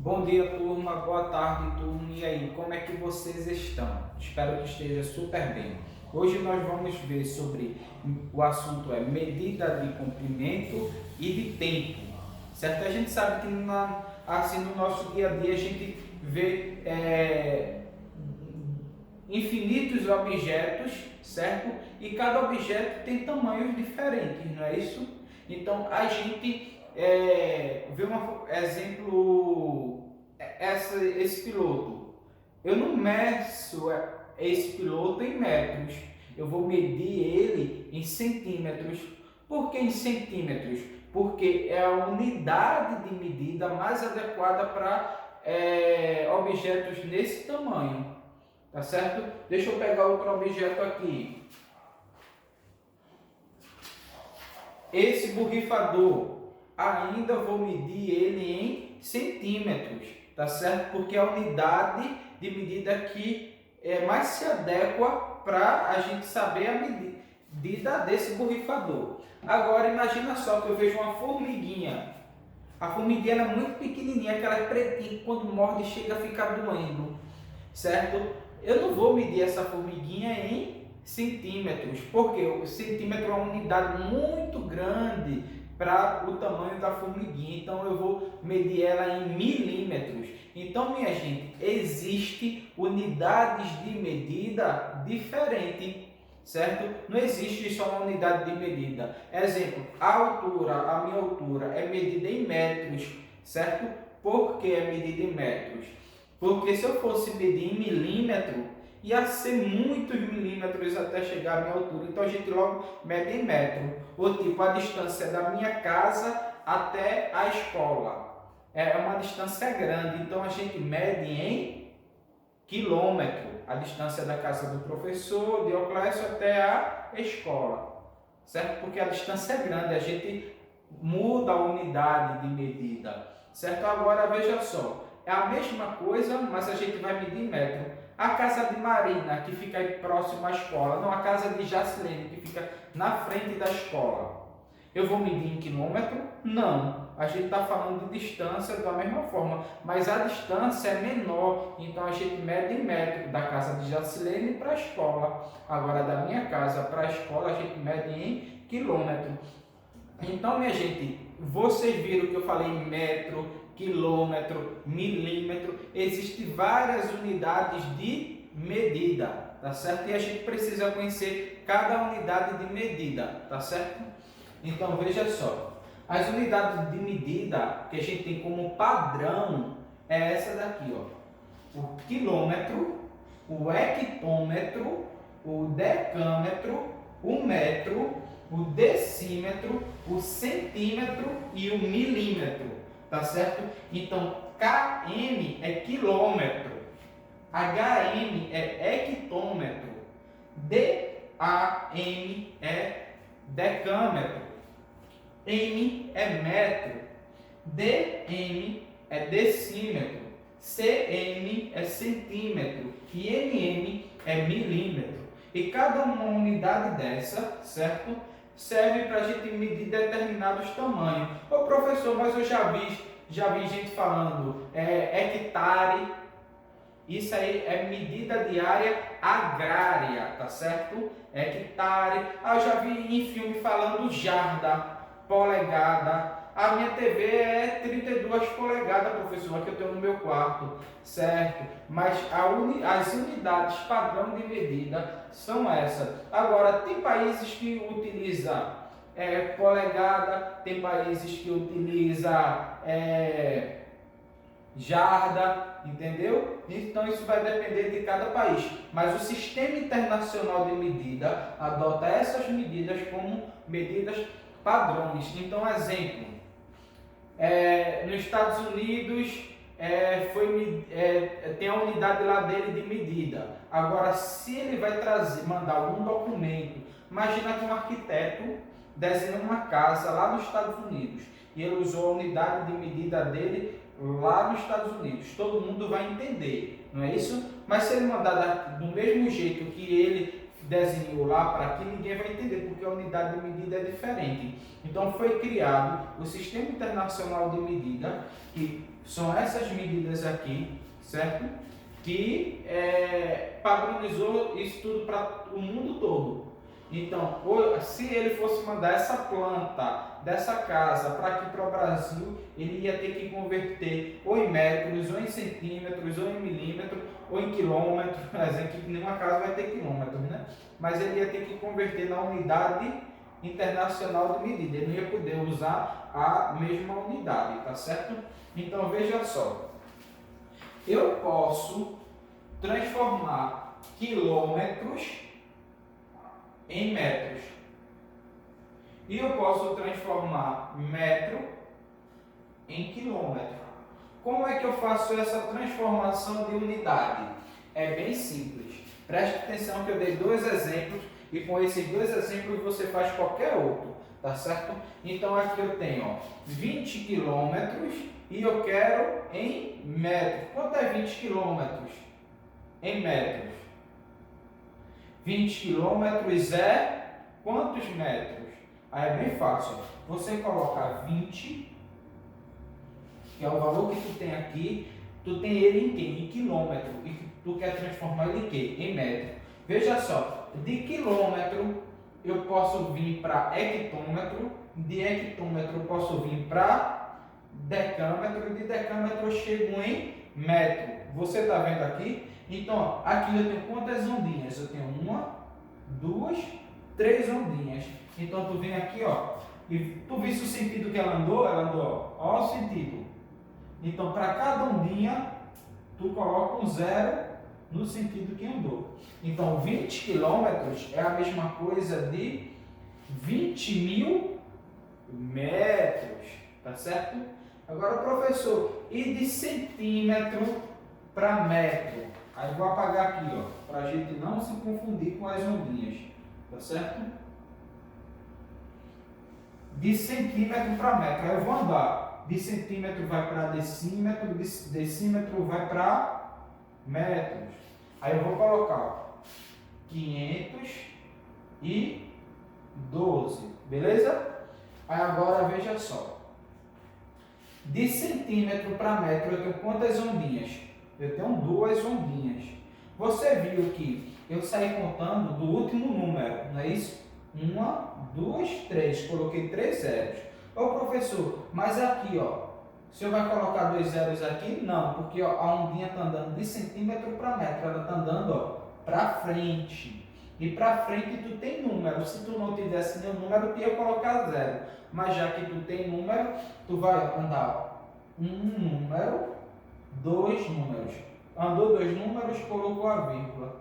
Bom dia, turma. Boa tarde, turma. E aí, como é que vocês estão? Espero que esteja super bem. Hoje nós vamos ver sobre o assunto medida de comprimento e de tempo, certo? A gente sabe que assim no nosso dia a dia a gente vê infinitos objetos, certo? E cada objeto tem tamanhos diferentes, não é isso? Então a gente vê um exemplo, esse piloto. Eu não meço esse piloto em metros, eu vou medir ele em centímetros. Por que em centímetros? Porque é a unidade de medida mais adequada para objetos nesse tamanho. Tá certo? Deixa eu pegar outro objeto aqui. Esse borrifador, ainda vou medir ele em centímetros, tá certo? Porque é a unidade de medida que mais se adequa para a gente saber a medida desse borrifador. Agora imagina só que eu vejo uma formiguinha. A formiguinha é muito pequenininha, aquela pretinha que quando morde chega a ficar doendo, certo? Eu não vou medir essa formiguinha em centímetros, porque o centímetro é uma unidade muito grande para o tamanho da formiguinha, então eu vou medir ela em milímetros. Então, minha gente, existe unidades de medida diferentes, certo? Não existe só uma unidade de medida. Exemplo, a minha altura é medida em metros, certo? Por que é medida em metros? Porque se eu fosse medir em milímetro, ia ser muitos milímetros até chegar à minha altura. Então a gente logo mede em metro. Ou tipo, a distância da minha casa até a escola. É uma distância grande, então a gente mede em quilômetro. A distância da casa do professor, de Euclésio, até a escola. Certo? Porque a distância é grande, a gente muda a unidade de medida. Certo? Agora veja só. É a mesma coisa, mas a gente vai medir em metro. A casa de Marina, que fica aí próximo à escola, não, a casa de Jacilene, que fica na frente da escola. Eu vou medir em quilômetro? Não. A gente está falando de distância da mesma forma, mas a distância é menor, então a gente mede em metro, da casa de Jacilene para a escola. Agora, da minha casa para a escola, a gente mede em quilômetro. Então, minha gente, vocês viram que eu falei metro, quilômetro, milímetro, existem várias unidades de medida, tá certo? E a gente precisa conhecer cada unidade de medida, tá certo? Então, veja só, as unidades de medida que a gente tem como padrão é essa daqui, ó. O quilômetro, o hectômetro, o decâmetro, o metro, o decímetro, o centímetro e o milímetro, tá certo? Então, km é quilômetro, hm é hectômetro, DAM é decâmetro, m é metro, dm é decímetro, cm é centímetro e mm é milímetro. E cada uma unidade dessa, certo? Serve para a gente medir determinados tamanhos. Ô professor, mas eu já vi gente falando hectare. Isso aí é medida de área agrária, tá certo? Hectare. Eu já vi em filme falando jarda, polegada. A minha TV é 32 polegadas, professor, que eu tenho no meu quarto, certo? Mas as unidades padrão de medida são essas. Agora, tem países que utilizam polegada, tem países que utilizam jarda, entendeu? Então isso vai depender de cada país. Mas o Sistema Internacional de Medida adota essas medidas como medidas padrões. Então, exemplo, nos Estados Unidos tem a unidade lá dele de medida. Agora, se ele vai mandar algum documento, imagina que um arquiteto desenha uma casa lá nos Estados Unidos e ele usou a unidade de medida dele lá nos Estados Unidos. Todo mundo vai entender, não é isso? Mas se ele mandar do mesmo jeito que ele desenhou lá para aqui, ninguém vai entender, porque a unidade de medida é diferente. Então foi criado o Sistema Internacional de Medida, que são essas medidas aqui, certo? Que padronizou isso tudo para o mundo todo. Então, se ele fosse mandar essa planta dessa casa para aqui para o Brasil, ele ia ter que converter ou em metros, ou em centímetros, ou em milímetros, ou em quilômetros. Aqui nenhuma casa vai ter quilômetros, né? Mas ele ia ter que converter na unidade internacional de medida. Ele não ia poder usar a mesma unidade, tá certo? Então, veja só. Eu posso transformar quilômetros em metros. E eu posso transformar metro em quilômetro. Como é que eu faço essa transformação de unidade? É bem simples. Preste atenção que eu dei 2 exemplos e com esses 2 exemplos você faz qualquer outro, tá certo? Então aqui eu tenho 20 quilômetros e eu quero em metros. Quanto é 20 quilômetros em metros? 20 quilômetros é quantos metros? Aí é bem fácil. Você coloca 20, que é o valor que tu tem aqui, tu tem ele em quê? Em quilômetro. E tu quer transformar ele em quê? Em metro. Veja só, de quilômetro eu posso vir para hectômetro, de hectômetro eu posso vir para decâmetro, de decâmetro eu chego em metro. Você está vendo aqui? Então, aqui eu tenho quantas ondinhas? Eu tenho 1, 2, 3 ondinhas. Então, tu vem aqui, ó, e tu viste o sentido que ela andou? Ela andou, ó o sentido. Então, para cada ondinha, tu coloca um 0 no sentido que andou. Então, 20 quilômetros é a mesma coisa de 20.000 metros, tá certo? Agora, professor, e de centímetro para metro? Aí vou apagar aqui, ó, para a gente não se confundir com as ondinhas, tá certo? De centímetro para metro. Aí eu vou andar. De centímetro vai para decímetro, de decímetro vai para metros. Aí eu vou colocar 512, beleza? Aí agora veja só. De centímetro para metro eu tenho quantas ondinhas? Eu tenho 2 ondinhas. Você viu que eu saí contando do último número, não é isso? 1, 2, 3. Coloquei 3 zeros. Ô professor, mas aqui, ó, o senhor vai colocar 2 zeros aqui? Não, porque ó, a ondinha está andando de centímetro para metro. Ela está andando para frente. E para frente tu tem número. Se tu não tivesse nenhum número, tu ia colocar 0. Mas já que tu tem número, tu vai andar um número, 2 números. Andou 2 números, colocou a vírgula.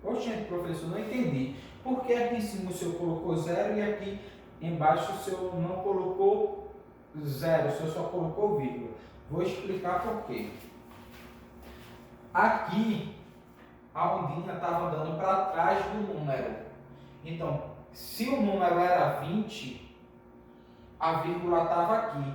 Oxe, professor, não entendi. Por que aqui em cima o senhor colocou 0 e aqui embaixo o senhor não colocou 0, o senhor só colocou vírgula? Vou explicar por quê. Aqui a ondinha estava andando para trás do número. Então, se o número era 20, a vírgula estava aqui.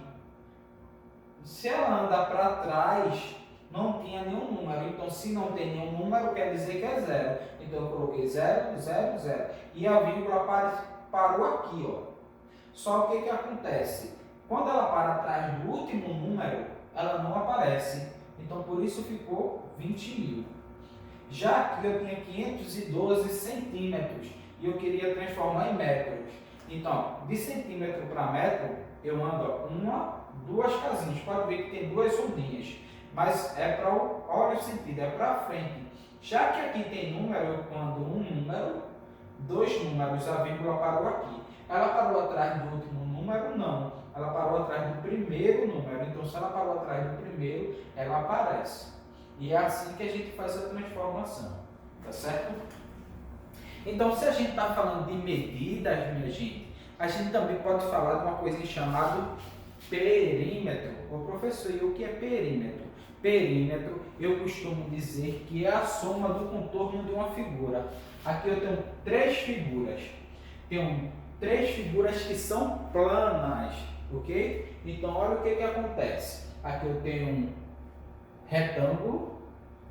Se ela anda para trás, não tinha nenhum número. Então, se não tem nenhum número, quer dizer que é 0. Então, eu coloquei 0, 0, 0. E a vírgula parou aqui, ó. Só que o que acontece? Quando ela para atrás do último número, ela não aparece. Então, por isso ficou 20.000. Já aqui eu tinha 512 centímetros e eu queria transformar em metros. Então, de centímetro para metro, eu ando 1, 2 casinhas. Pode ver que tem 2 ondinhas. Mas é para o, olha o sentido, é para frente. Já que aqui tem número, eu ando um número, 2 números, a vírgula parou aqui. Ela parou atrás do último número? Não. Ela parou atrás do primeiro número. Então, se ela parou atrás do primeiro, ela aparece. E é assim que a gente faz a transformação. Tá certo? Então, se a gente está falando de medidas, minha gente, a gente também pode falar de uma coisa chamada perímetro. Ô professor, e o que é perímetro? Perímetro, eu costumo dizer que é a soma do contorno de uma figura. Aqui eu tenho 3 figuras. Tenho 3 figuras que são planas, ok? Então, olha o que acontece. Aqui eu tenho um retângulo,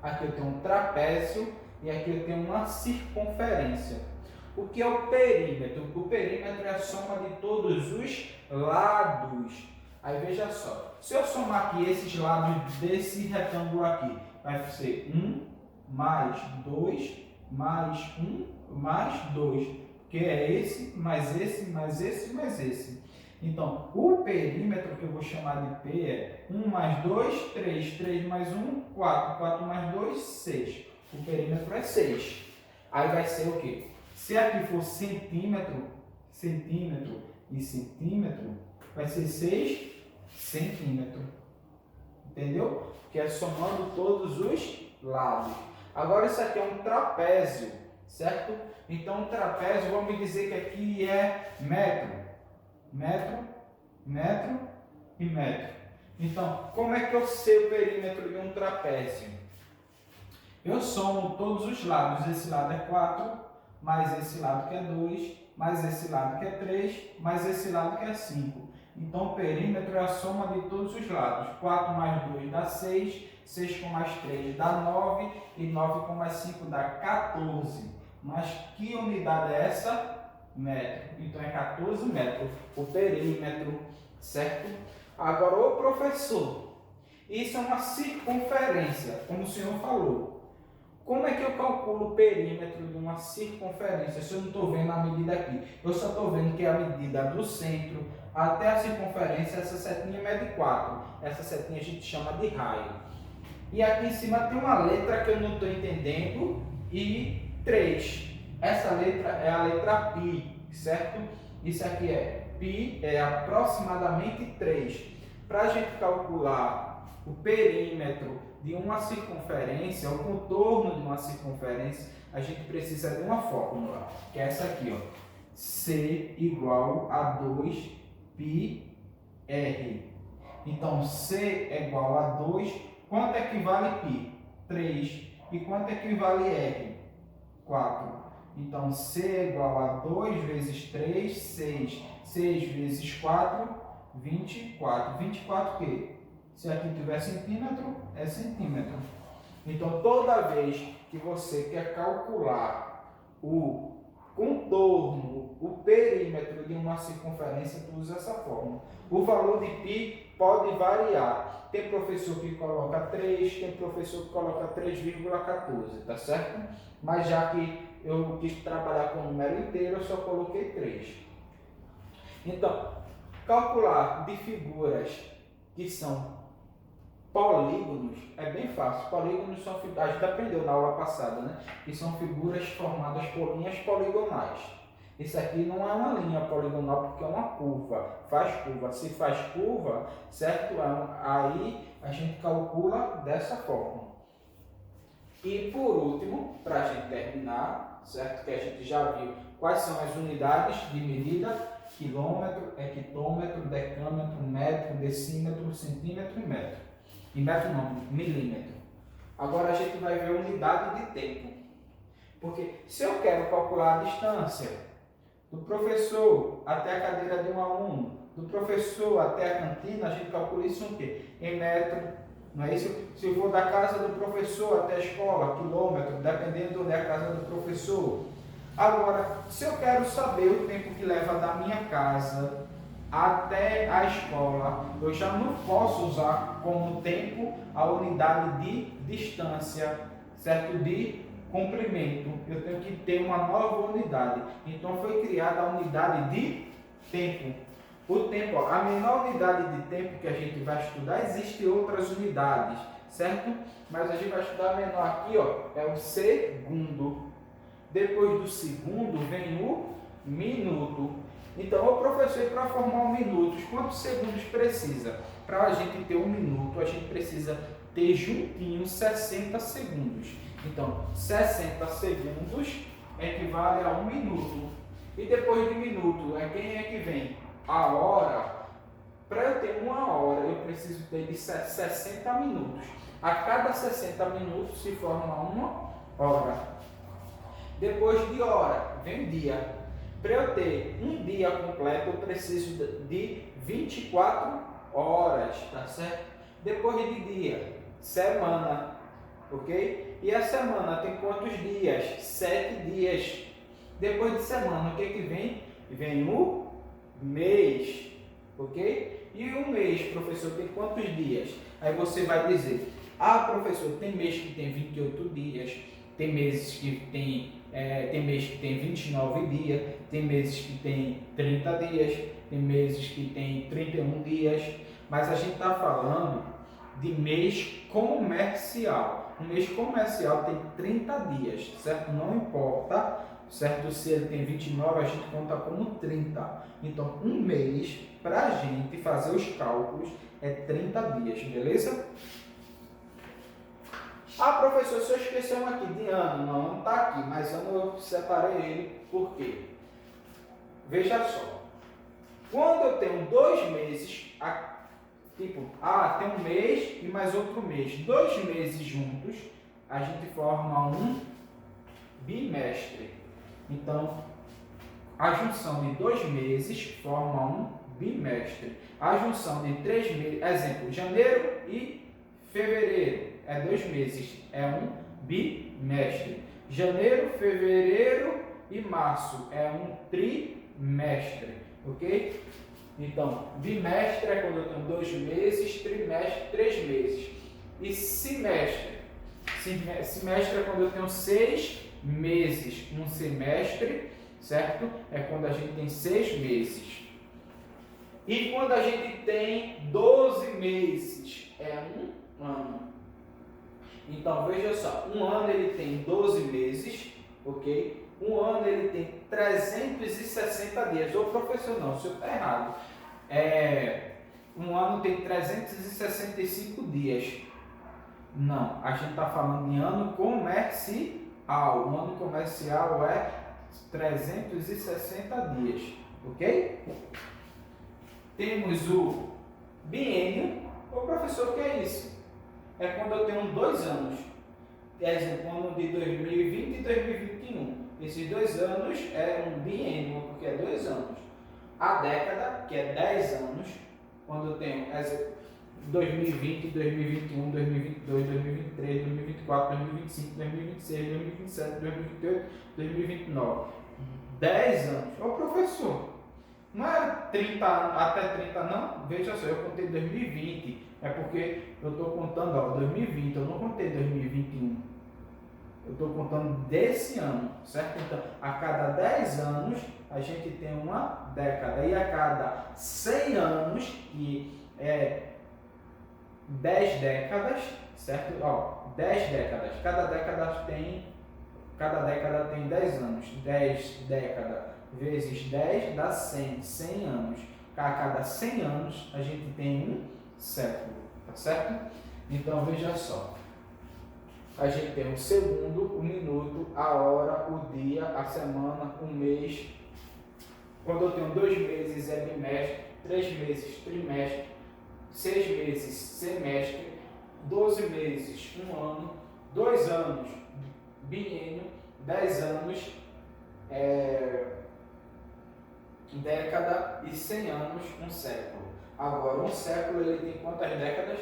aqui eu tenho um trapézio e aqui eu tenho uma circunferência. O que é o perímetro? O perímetro é a soma de todos os lados. Aí veja só, se eu somar aqui esses lados desse retângulo aqui, vai ser 1 mais 2 mais 1 mais 2, que é esse, mais esse, mais esse, mais esse. Então, o perímetro que eu vou chamar de P é 1 mais 2, 3, 3 mais 1, 4, 4 mais 2, 6. O perímetro é 6. Aí vai ser o quê? Se aqui for centímetro, centímetro e centímetro, vai ser 6 centímetros. Entendeu? Que é somando todos os lados. Agora isso aqui é um trapézio, certo? Então um trapézio, vamos dizer que aqui é metro. Metro, metro e metro. Então, como é que eu sei o perímetro de um trapézio? Eu somo todos os lados. Esse lado é 4, mais esse lado que é 2, mais esse lado que é 3, mais esse lado que é 5. Então, o perímetro é a soma de todos os lados. 4 mais 2 dá 6, 6 com mais 3 dá 9, e 9 com mais 5 dá 14. Mas que unidade é essa? Metro. Então, é 14 metros o perímetro, certo? Agora, o professor, isso é uma circunferência, como o senhor falou. Como é que eu calculo o perímetro de uma circunferência se eu não estou vendo a medida aqui? Eu só estou vendo que a medida do centro até a circunferência, essa setinha mede 4. Essa setinha a gente chama de raio. E aqui em cima tem uma letra que eu não estou entendendo e 3. Essa letra é a letra π, certo? Isso aqui é π, é aproximadamente 3. Para a gente calcular o perímetro de uma circunferência, o contorno de uma circunferência, a gente precisa de uma fórmula, que é essa aqui, ó. C igual a 2πr. Então, C é igual a 2. Quanto equivale π? 3. E quanto equivale r? 4. Então, C é igual a 2 vezes 3, 6. 6 vezes 4, 24. 24 o quê? Se aqui tiver centímetro, é centímetro. Então, toda vez que você quer calcular o contorno, o perímetro de uma circunferência, tu usa essa fórmula. O valor de π pode variar. Tem professor que coloca 3, tem professor que coloca 3,14, tá certo? Mas já que eu quis trabalhar com o número inteiro, eu só coloquei 3. Então, calcular de figuras que são polígonos é bem fácil. Polígonos são figuras, a gente aprendeu na aula passada, né? Que são figuras formadas por linhas poligonais. Isso aqui não é uma linha poligonal porque é uma curva, faz curva. Se faz curva, certo? Aí a gente calcula dessa forma. E por último, para a gente terminar, certo? Que a gente já viu quais são as unidades de medida: quilômetro, hectômetro, decâmetro, metro, decímetro, centímetro e metro. E metro não, milímetro. Agora a gente vai ver a unidade de tempo. Porque se eu quero calcular a distância do professor até a cadeira de um aluno, do professor até a cantina, a gente calcula isso em quê? Em metro, não é isso? Se eu vou da casa do professor até a escola, quilômetro, dependendo de onde é a casa do professor. Agora, se eu quero saber o tempo que leva da minha casa até a escola, eu já não posso usar como tempo a unidade de distância, certo? De comprimento. Eu tenho que ter uma nova unidade. Então foi criada a unidade de tempo. O tempo, ó, a menor unidade de tempo que a gente vai estudar, existem outras unidades, certo? Mas a gente vai estudar a menor aqui, ó, é o segundo. Depois do segundo vem o minuto. Então, o professor, para formar um minuto, quantos segundos precisa? Para a gente ter um minuto, a gente precisa ter juntinho 60 segundos. Então, 60 segundos equivale a um minuto. E depois de minuto, quem é que vem? A hora. Para eu ter uma hora, eu preciso ter de 60 minutos. A cada 60 minutos se forma uma hora. Depois de hora, vem dia. Para eu ter um dia completo, eu preciso de 24 horas, tá certo? Depois de dia, semana. ok? E a semana tem quantos dias? 7 dias. Depois de semana, o que que vem? Vem o mês, ok? E o mês, professor, tem quantos dias? Aí você vai dizer, professor, tem mês que tem 28 dias, tem meses que tem mês que tem 29 dias, tem meses que tem 30 dias, tem meses que tem 31 dias, mas a gente está falando de mês comercial. Um mês comercial tem 30 dias, certo? Não importa, certo? Se ele tem 29, a gente conta como 30. Então, um mês, para a gente fazer os cálculos, é 30 dias, beleza? Professor, o senhor esqueceu um aqui de ano. Não está aqui, mas ano eu separei ele. Por quê? Veja só. Quando eu tenho 2 meses, tem um mês e mais outro mês. 2 meses juntos, a gente forma um bimestre. Então, a junção de 2 meses forma um bimestre. A junção de 3 meses, exemplo, janeiro e fevereiro, é 2 meses, é um bimestre. Janeiro, fevereiro e março é um trimestre, ok? Então, bimestre é quando eu tenho 2 meses, trimestre, 3 meses. E semestre? Semestre é quando eu tenho 6 meses. Um semestre, certo? É quando a gente tem 6 meses. E quando a gente tem 12 meses, é um ano. Então, veja só, um ano ele tem 12 meses, ok? Um ano ele tem 360 dias. Ô professor, não, o senhor está errado. Um ano tem 365 dias. Não, a gente está falando de ano comercial. O ano comercial é 360 dias, ok? Temos o biênio. Ô professor, o que é isso? É quando eu tenho 2 anos. Exemplo, o ano de 2020 e 2021. Esses 2 anos é um biênio, porque é 2 anos. A década, que é 10 anos, quando eu tenho 2020, 2021, 2022, 2023, 2024, 2025, 2026, 2027, 2028, 2029. 10 anos. Ô professor, não era 30 anos, até 30 não? Veja só, eu contei 2020. É porque eu estou contando 2020, eu não contei 2021. Eu estou contando desse ano, certo? Então, a cada 10 anos, a gente tem uma década. E a cada 100 anos, que é 10 décadas, certo? 10 décadas. Cada década tem 10 anos. 10 décadas vezes 10 dá 100. 100 anos. A cada 100 anos, a gente tem um século, tá certo? Então, veja só. A gente tem o segundo, o minuto, a hora, o dia, a semana, o mês. Quando eu tenho 2 meses é bimestre, 3 meses trimestre, 6 meses semestre, 12 meses um ano, 2 anos biênio, 10 anos década e 100 anos um século. Agora, um século ele tem quantas décadas?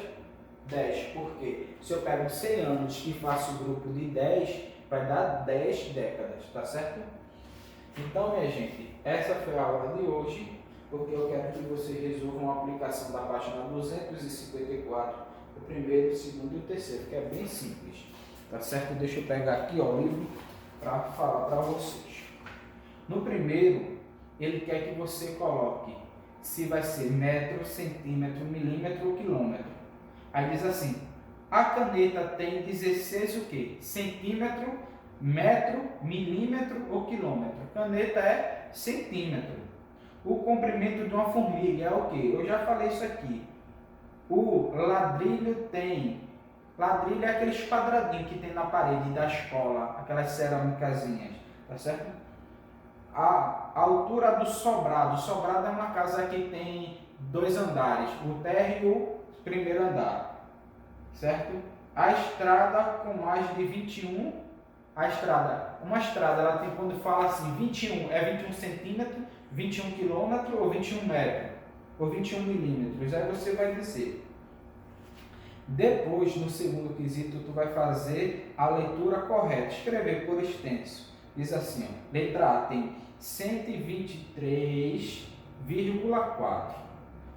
10. Por quê? Se eu pego 100 anos e faço o grupo de 10, vai dar 10 décadas, tá certo? Então, minha gente, essa foi a aula de hoje, porque eu quero que vocês resolvam a aplicação da página 254, o primeiro, o segundo e o terceiro, que é bem simples, tá certo? Deixa eu pegar aqui o livro para falar para vocês. No primeiro, ele quer que você coloque se vai ser metro, centímetro, milímetro ou quilômetro. Aí diz assim, a caneta tem 16 o quê? Centímetro, metro, milímetro ou quilômetro. Caneta é centímetro. O comprimento de uma formiga é o quê? Eu já falei isso aqui. O ladrilho tem... Ladrilho é aqueles quadradinhos que tem na parede da escola, aquelas cerâmicazinhas, tá certo? A altura do sobrado. O sobrado é uma casa que tem 2 andares, o térreo e o primeiro andar, certo? A estrada com mais de 21, uma estrada, ela tem, quando fala assim, 21, é 21 centímetros, 21 quilômetros ou 21 metros, ou 21 milímetros, aí você vai dizer. Depois, no segundo quesito, tu vai fazer a leitura correta, escrever por extenso. Diz assim, ó, letra A tem 123,4.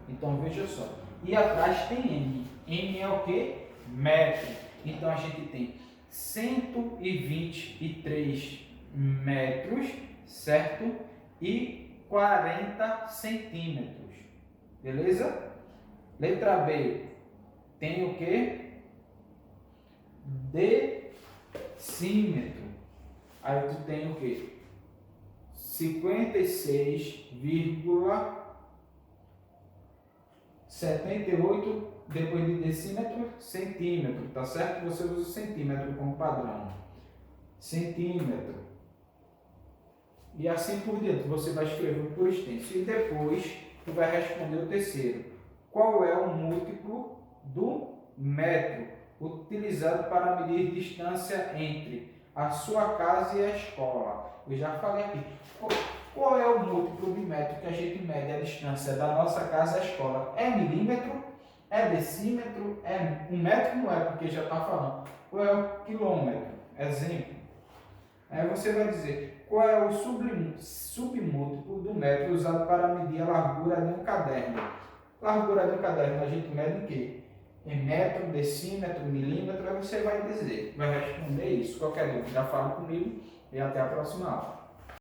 Então, veja só. E atrás tem M. M é o quê? Metro. Então, a gente tem 123 metros, certo? E 40 centímetros. Beleza? Letra B tem o quê? Decímetro. Aí tu tem o quê? 56,78 depois de decímetro, centímetro, tá certo? Você usa o centímetro como padrão. Centímetro. E assim por diante, você vai escrever por extenso. E depois, tu vai responder o terceiro. Qual é o múltiplo do metro utilizado para medir distância entre a sua casa e a escola? Eu já falei aqui. Qual é o múltiplo de metro que a gente mede a distância da nossa casa à escola? É milímetro? É decímetro? É um metro? Não é, porque já está falando. Qual é o quilômetro? Exemplo. Aí você vai dizer qual é o submúltiplo do metro usado para medir a largura de um caderno. Largura de um caderno a gente mede em quê? Em metro, decímetro, milímetro. Aí você vai dizer, vai responder isso. Qualquer dúvida, já fala comigo e até a próxima aula.